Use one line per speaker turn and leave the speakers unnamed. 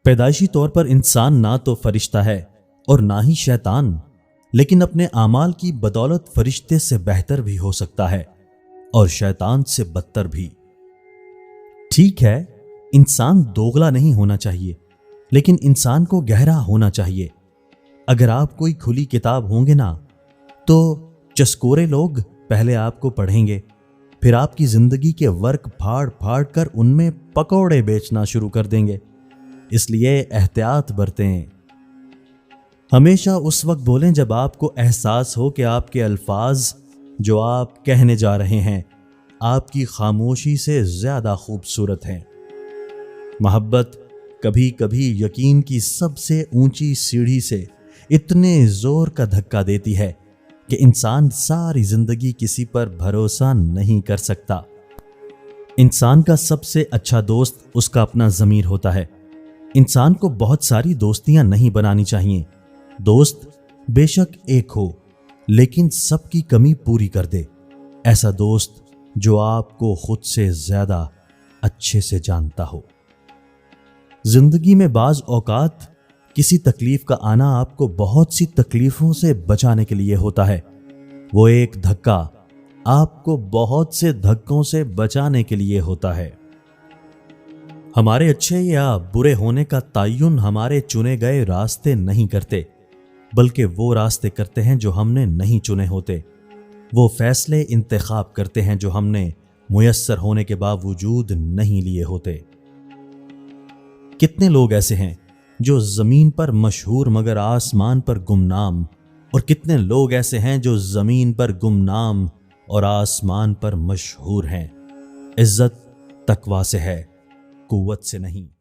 پیدائشی طور پر انسان نہ تو فرشتہ ہے اور نہ ہی شیطان، لیکن اپنے اعمال کی بدولت فرشتے سے بہتر بھی ہو سکتا ہے اور شیطان سے بدتر بھی۔ ٹھیک ہے، انسان دوغلا نہیں ہونا چاہیے، لیکن انسان کو گہرا ہونا چاہیے۔ اگر آپ کوئی کھلی کتاب ہوں گے نا تو چسکورے لوگ پہلے آپ کو پڑھیں گے، پھر آپ کی زندگی کے ورق پھاڑ پھاڑ کر ان میں پکوڑے بیچنا شروع کر دیں گے۔ اس لیے احتیاط برتیں۔ ہمیشہ اس وقت بولیں جب آپ کو احساس ہو کہ آپ کے الفاظ جو آپ کہنے جا رہے ہیں آپ کی خاموشی سے زیادہ خوبصورت ہیں۔ محبت کبھی کبھی یقین کی سب سے اونچی سیڑھی سے اتنے زور کا دھکا دیتی ہے کہ انسان ساری زندگی کسی پر بھروسہ نہیں کر سکتا۔ انسان کا سب سے اچھا دوست اس کا اپنا ضمیر ہوتا ہے۔ انسان کو بہت ساری دوستیاں نہیں بنانی چاہیے۔ دوست بے شک ایک ہو لیکن سب کی کمی پوری کر دے، ایسا دوست جو آپ کو خود سے زیادہ اچھے سے جانتا ہو۔ زندگی میں بعض اوقات کسی تکلیف کا آنا آپ کو بہت سی تکلیفوں سے بچانے کے لیے ہوتا ہے۔ وہ ایک دھکا آپ کو بہت سے دھکوں سے بچانے کے لیے ہوتا ہے۔ ہمارے اچھے یا برے ہونے کا تعین ہمارے چنے گئے راستے نہیں کرتے، بلکہ وہ راستے کرتے ہیں جو ہم نے نہیں چنے ہوتے۔ وہ فیصلے انتخاب کرتے ہیں جو ہم نے میسر ہونے کے باوجود نہیں لیے ہوتے۔ کتنے لوگ ایسے ہیں جو زمین پر مشہور مگر آسمان پر گمنام، اور کتنے لوگ ایسے ہیں جو زمین پر گمنام اور آسمان پر مشہور ہیں۔ عزت تقویٰ سے ہے، قوت سے نہیں۔